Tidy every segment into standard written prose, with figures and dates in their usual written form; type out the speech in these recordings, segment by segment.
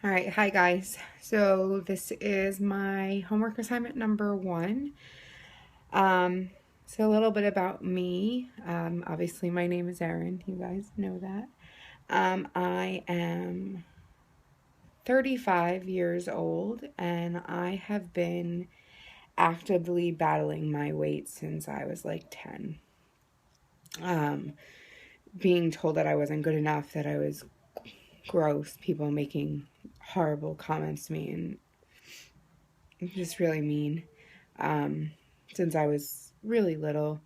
All right, hi guys. So this is my homework assignment number one. Um, so a little bit about me. Obviously, my name is Erin. You guys know that. I am 35 years old, and I have been actively battling my weight since I was like 10. Um, Being told that I wasn't good enough, that I was gross, people making horrible comments to me, and just really mean. um, since I was really little.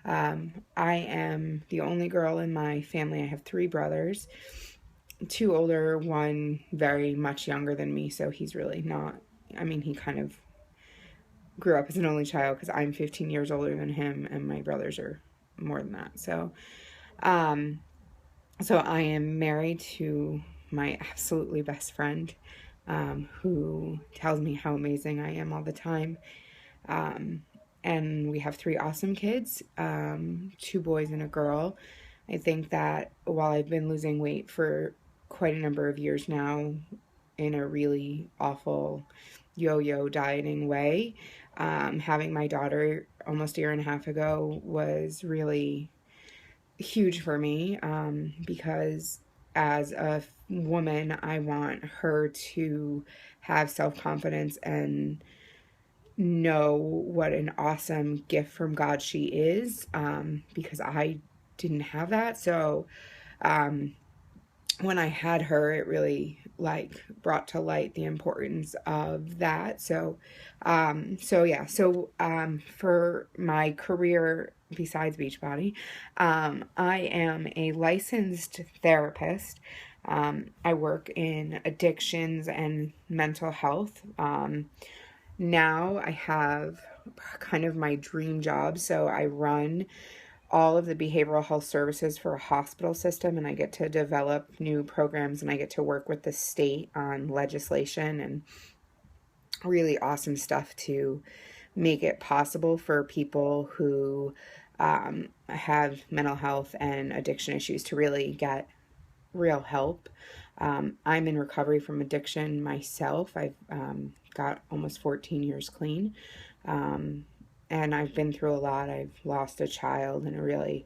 I am the only girl in my family. I have three brothers, two older, one very much younger than me, so he's really not. I mean, he kind of grew up as an only child because I'm 15 years older than him, and my brothers are more than that. Um, so I am married to my absolutely best friend, who tells me how amazing I am all the time. Um, and we have three awesome kids, two boys and a girl. I think that while I've been losing weight for quite a number of years now in a really awful yo-yo dieting way, having my daughter almost a year and a half ago was really huge for me, because as a woman, I want her to have self-confidence and know what an awesome gift from God she is, because I didn't have that. So um, when I had her, it really like brought to light the importance of that. For my career besides Beachbody, I am a licensed therapist. I work in addictions and mental health. Now I have kind of my dream job. So I run all of the behavioral health services for a hospital system, and I get to develop new programs, and I get to work with the state on legislation and really awesome stuff to make it possible for people who have mental health and addiction issues to really get real help. I'm in recovery from addiction myself. I've got almost 14 years clean. Um, and I've been through a lot. I've lost a child in a really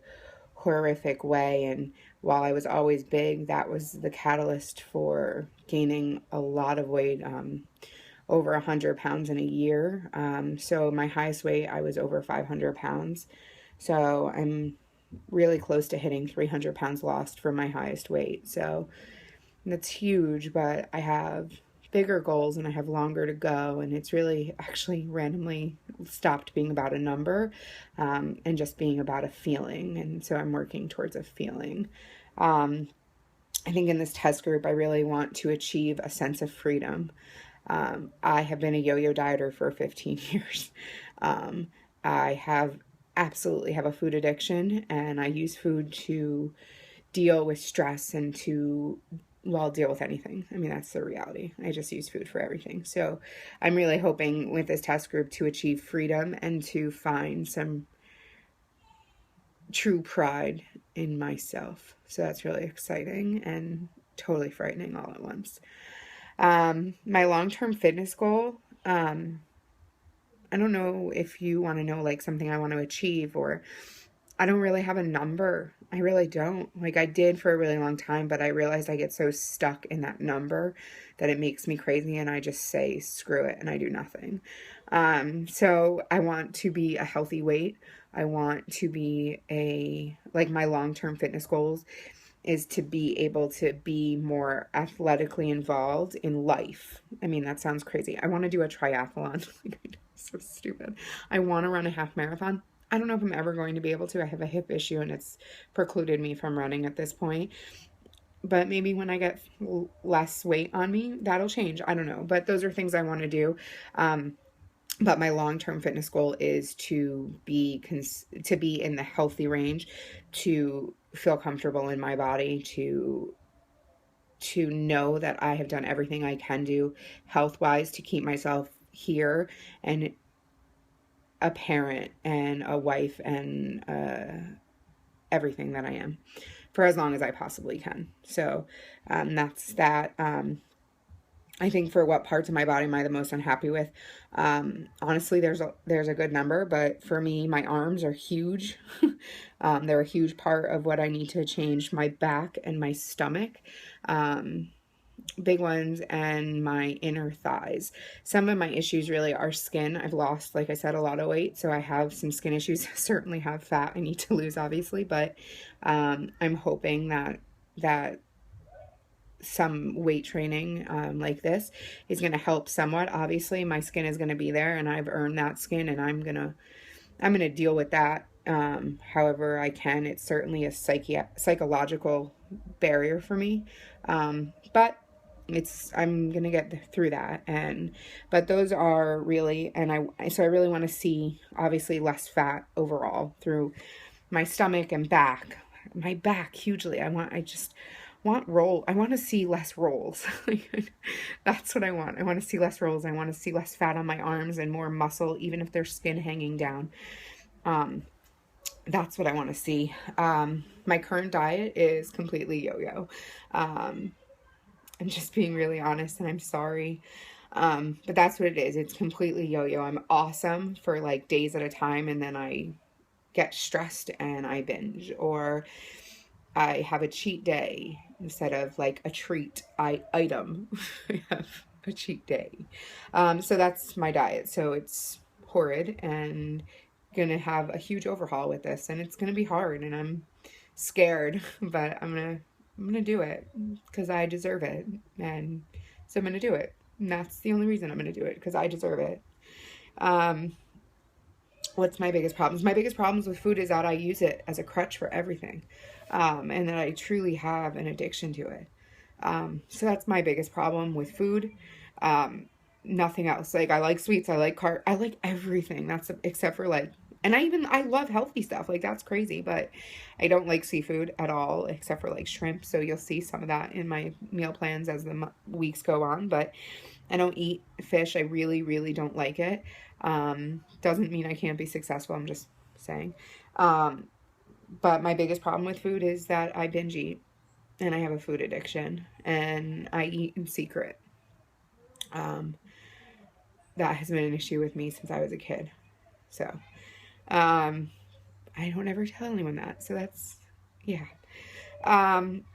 horrific way. And while I was always big, that was the catalyst for gaining a lot of weight, over 100 pounds in a year. So my highest weight, I was over 500 pounds. So I'm really close to hitting 300 pounds lost for my highest weight. So that's huge, but I have bigger goals and I have longer to go. And it's really actually randomly stopped being about a number, and just being about a feeling. And so I'm working towards a feeling. Um, I think in this test group, I really want to achieve a sense of freedom. I have been a yo-yo dieter for 15 years. Um, I have absolutely have a food addiction, and I use food to deal with stress and to, well, deal with anything. I mean, that's the reality. I just use food for everything. So I'm really hoping with this test group to achieve freedom and to find some true pride in myself. So that's really exciting and totally frightening all at once. My long-term fitness goal, I don't know if you want to know like something I want to achieve, or I don't really have a number. I really don't. Like I did for a really long time, but I realized I get so stuck in that number that it makes me crazy, and I just say screw it and I do nothing. So I want to be a healthy weight. I want to be like my long-term fitness goals is to be able to be more athletically involved in life. I mean, that sounds crazy. I want to do a triathlon. So stupid. I want to run a half marathon. I don't know if I'm ever going to be able to. I have a hip issue and it's precluded me from running at this point. But maybe when I get less weight on me, that'll change. I don't know. But those are things I want to do. But my long-term fitness goal is to be in the healthy range, to feel comfortable in my body, to know that I have done everything I can do health-wise to keep myself here and a parent and a wife and everything that I am for as long as I possibly can. So that's that. I think for what parts of my body am I the most unhappy with? Honestly, there's a good number, but for me, my arms are huge. They're a huge part of what I need to change. My back and my stomach, um, big ones, and my inner thighs. Some of my issues really are skin. I've lost, like I said, a lot of weight, so I have some skin issues. Certainly have fat I need to lose, obviously, but I'm hoping that some weight training like this is going to help somewhat. Obviously my skin is going to be there, and I've earned that skin, and I'm gonna deal with that however I can. It's certainly a psychological barrier for me, but I'm gonna get through that. But those are really, and I really want to see obviously less fat overall through my stomach and back. My back hugely. I just want I want to see less rolls. That's what I want. I want to see less rolls. I want to see less fat on my arms and more muscle, even if there's skin hanging down. Um, that's what I want to see. My current diet is completely yo-yo. I'm just being really honest, and I'm sorry. But that's what it is. It's completely yo-yo. I'm awesome for like days at a time, and then I get stressed and I binge, or I have a cheat day instead of like a treat item. I have a cheat day. So that's my diet. So it's horrid, and gonna have a huge overhaul with this, and it's gonna be hard, and I'm scared, but I'm gonna do it because I deserve it, and so I'm gonna do it. And that's the only reason I'm gonna do it, because I deserve it. Um, what's my biggest problems? My biggest problems with food is that I use it as a crutch for everything, and that I truly have an addiction to it. So that's my biggest problem with food. Um, Nothing else. Like I like sweets, I like everything. That's except for like, and I love healthy stuff. Like that's crazy, but I don't like seafood at all except for like shrimp. So you'll see some of that in my meal plans as the weeks go on, but I don't eat fish. I really, really don't like it. Doesn't mean I can't be successful. I'm just saying. Um, but my biggest problem with food is that I binge eat, and I have a food addiction, and I eat in secret. Um, that has been an issue with me since I was a kid. So, um, I don't ever tell anyone that. So that's, yeah. Um,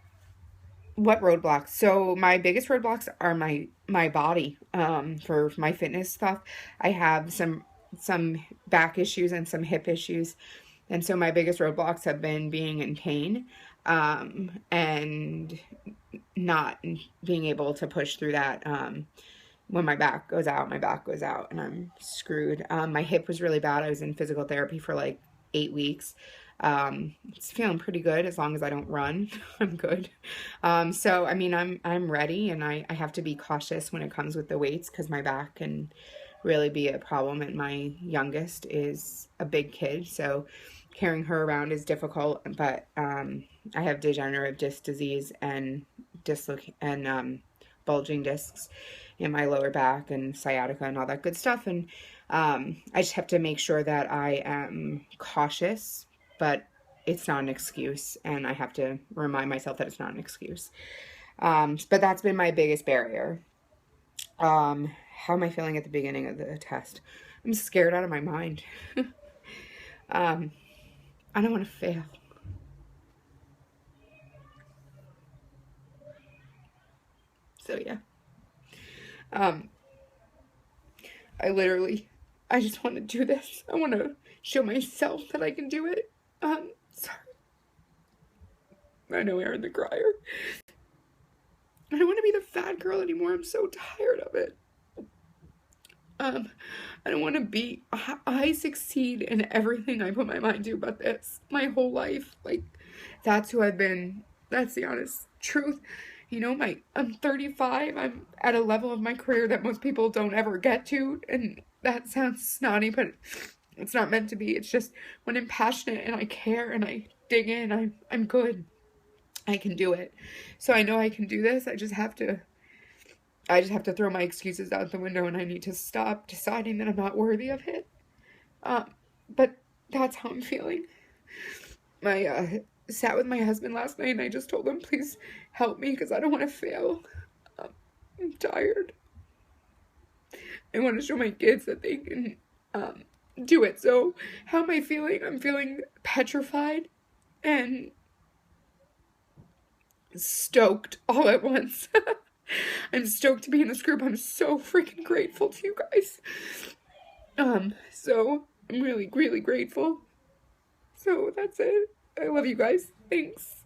what roadblocks? So my biggest roadblocks are my body. For my fitness stuff, I have some back issues and some hip issues, and so my biggest roadblocks have been being in pain, and not being able to push through that. When my back goes out, and I'm screwed. My hip was really bad. I was in physical therapy for like 8 weeks. It's feeling pretty good as long as I don't run. I'm good. So I mean, I'm ready, and I have to be cautious when it comes with the weights, because my back can really be a problem. And my youngest is a big kid, so carrying her around is difficult. But I have degenerative disc disease and bulging discs in my lower back, and sciatica and all that good stuff. And I just have to make sure that I am cautious, but it's not an excuse, and I have to remind myself that it's not an excuse. But that's been my biggest barrier. How am I feeling at the beginning of the test? I'm scared out of my mind. um, I don't want to fail. So yeah. Um, I just want to do this. I want to show myself that I can do it. Sorry. I know Aaron the crier. I don't want to be the fat girl anymore. I'm so tired of it. I don't want to be, I succeed in everything I put my mind to about this my whole life. Like, that's who I've been. That's the honest truth. You know, I'm 35. I'm at a level of my career that most people don't ever get to. And that sounds snotty, but it's not meant to be. It's just when I'm passionate and I care and I dig in, I'm good. I can do it. So I know I can do this. I just have to throw my excuses out the window, and I need to stop deciding that I'm not worthy of it. But that's how I'm feeling. I sat with my husband last night, and I just told him, please help me, because I don't want to fail. I'm tired. I want to show my kids that they can do it. So how am I feeling? I'm feeling petrified and stoked all at once. I'm stoked to be in this group. I'm so freaking grateful to you guys. So I'm really, really grateful. So that's it. I love you guys. Thanks.